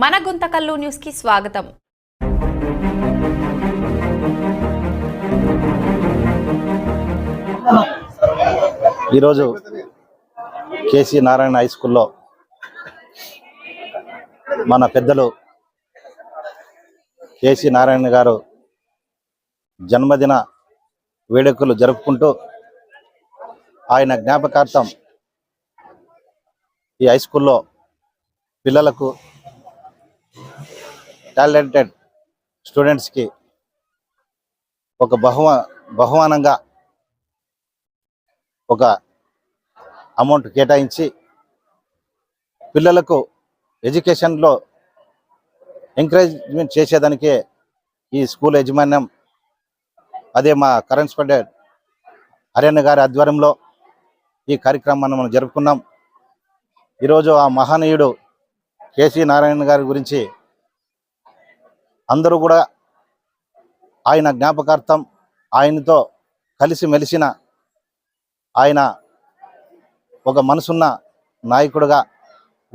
మన గుంతకల్లు న్యూస్ కి స్వాగతం. ఈరోజు కేసీ నారాయణ హై స్కూల్లో మన పెద్దలు కేసీ నారాయణ గారు జన్మదిన వేడుకలు జరుపుకుంటూ ఆయన జ్ఞాపకార్థం ఈ హై స్కూల్లో పిల్లలకు టాలెంటెడ్ స్టూడెంట్స్కి ఒక బహుమానంగా ఒక అమౌంట్ కేటాయించి పిల్లలకు ఎడ్యుకేషన్లో ఎంకరేజ్మెంట్ చేసేదానికే ఈ స్కూల్ యాజమాన్యం, అదే మా కరెస్పాండెంట్ హరియన్న గారి ఆధ్వర్యంలో ఈ కార్యక్రమాన్ని మనం జరుపుకున్నాం. ఈరోజు ఆ మహనీయుడు కేసీ నారాయణ గారి గురించి అందరూ కూడా ఆయన జ్ఞాపకార్థం, ఆయనతో కలిసి మెలిసిన ఆయన ఒక మనసున్న నాయకుడుగా,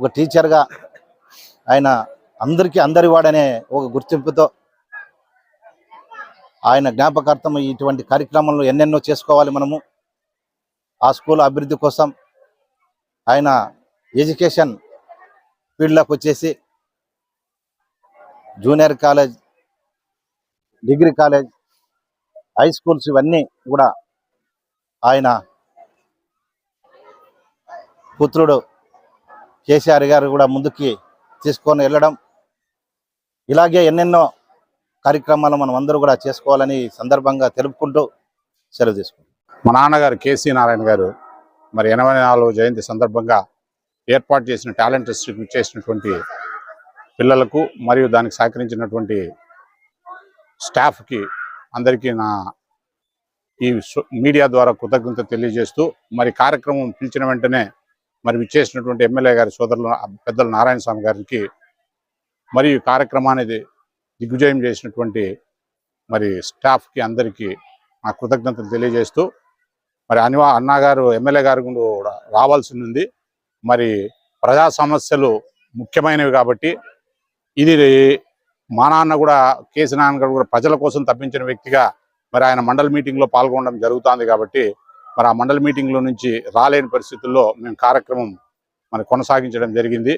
ఒక టీచర్గా, ఆయన అందరివాడనే ఒక గుర్తింపుతో ఆయన జ్ఞాపకార్థం ఇటువంటి కార్యక్రమాలు ఎన్నెన్నో చేసుకోవాలి మనము. ఆ స్కూల్ అభివృద్ధి కోసం ఆయన ఎడ్యుకేషన్ ఫీల్డ్లోకి వచ్చేసి junior college, degree college, high schools ఇవన్నీ కూడా ఆయన పుత్రుడు కేసీఆర్ గారు కూడా ముందుకి తీసుకొని వెళ్ళడం, ఇలాగే ఎన్నెన్నో కార్యక్రమాలు మనం అందరూ కూడా చేసుకోవాలని సందర్భంగా తెలుపుకుంటూ సెలవు తీసుకుంటాం. మా నాన్నగారు కేసీ నారాయణ గారు మరి 84వ జయంతి సందర్భంగా ఏర్పాటు చేసిన టాలెంట్ ఇన్స్టిట్యూట్ చేసినటువంటి పిల్లలకు మరియు దానికి సహకరించినటువంటి స్టాఫ్కి అందరికీ నా ఈ మీడియా ద్వారా కృతజ్ఞత తెలియజేస్తూ, మరి కార్యక్రమం పిలిచిన వెంటనే మరి విచ్చేసినటువంటి ఎమ్మెల్యే గారి సోదరులు పెద్దలు నారాయణ స్వామి గారికి మరియు కార్యక్రమాన్ని దిగ్విజయం చేసినటువంటి మరి స్టాఫ్కి అందరికీ నా కృతజ్ఞతలు తెలియజేస్తూ, మరి అన్నగారు ఎమ్మెల్యే గారు కూడా రావాల్సి ఉంది. మరి ప్రజా సమస్యలు ముఖ్యమైనవి కాబట్టి ఇది మా నాన్న కూడా కేసీ నారాయణ గారు కూడా ప్రజల కోసం తప్పించిన వ్యక్తిగా మరి ఆయన మండల మీటింగ్లో పాల్గొనడం జరుగుతుంది. కాబట్టి మరి ఆ మండల మీటింగ్లో నుంచి రాలేని పరిస్థితుల్లో మేము కార్యక్రమం మరి కొనసాగించడం జరిగింది.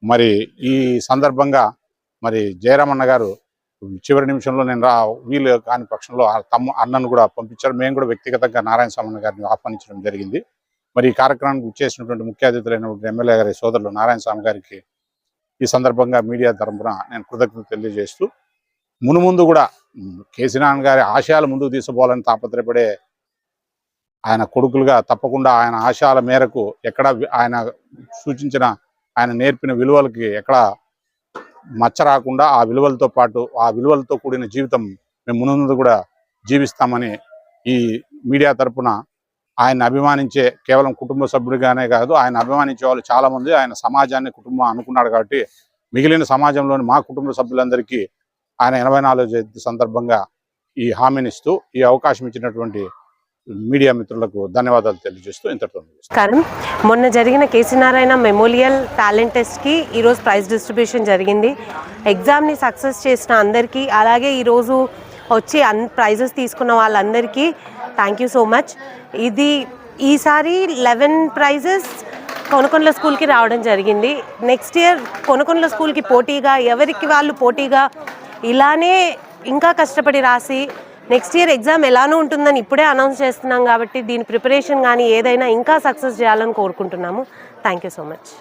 మరి ఈ సందర్భంగా మరి జయరామన్న గారు చివరి నిమిషంలో నేను వీలు కాని పక్షంలో అన్నను కూడా పంపించారు. మేము కూడా వ్యక్తిగతంగా నారాయణ స్వామి గారిని ఆహ్వానించడం జరిగింది. మరి ఈ కార్యక్రమానికి చేసినటువంటి ముఖ్య అతిథులైనటువంటి ఎమ్మెల్యే గారి సోదరులు నారాయణ స్వామి గారికి ఈ సందర్భంగా మీడియా తరపున నేను కృతజ్ఞత తెలియజేస్తూ, మునుముందు కూడా కేసీ నారాయణ గారి ఆశయాలు ముందుకు తీసుకుపోవాలని తాపత్రయపడే ఆయన కొడుకులుగా తప్పకుండా ఆయన ఆశయాల మేరకు ఎక్కడ ఆయన సూచించిన, ఆయన నేర్పిన విలువలకి ఎక్కడ మచ్చ రాకుండా ఆ విలువలతో పాటు ఆ విలువలతో కూడిన జీవితం మేము మునుముందు కూడా జీవిస్తామని ఈ మీడియా తరపున ఆయన అభిమానించే కేవలం కుటుంబ సభ్యుడిగానే కాదు, ఆయన అభిమానించే వాళ్ళు చాలామంది ఆయన సమాజాన్ని కుటుంబం అనుకున్నాడు. కాబట్టి మిగిలిన సమాజంలోని మా కుటుంబ సభ్యులందరికీ ఆయన 84వ జయంతి సందర్భంగా ఈ హామీనిస్తూ ఈ అవకాశం ఇచ్చినటువంటి మీడియా మిత్రులకు ధన్యవాదాలు తెలియజేస్తూ ఇంతటితో. మొన్న జరిగిన కేసీ నారాయణ మెమోరియల్ టాలెంట్ టెస్ట్కి ఈరోజు ప్రైజ్ డిస్ట్రిబ్యూషన్ జరిగింది. ఎగ్జామ్ని సక్సెస్ చేసిన అందరికీ, అలాగే ఈరోజు వచ్చి ప్రైజెస్ తీసుకున్న వాళ్ళందరికీ థ్యాంక్ యూ సో మచ్. ఈసారి 11 ప్రైజెస్ కొనకొండల స్కూల్కి రావడం జరిగింది. నెక్స్ట్ ఇయర్ కొనకొండల స్కూల్కి పోటీగా, ఎవరికి వాళ్ళు పోటీగా ఇలానే ఇంకా కష్టపడి రాసి నెక్స్ట్ ఇయర్ ఎగ్జామ్ ఎలానో ఉంటుందని ఇప్పుడే అనౌన్స్ చేస్తున్నాం. కాబట్టి దీని ప్రిపరేషన్ కానీ ఏదైనా ఇంకా సక్సెస్ చేయాలని కోరుకుంటున్నాము. Thank you so much.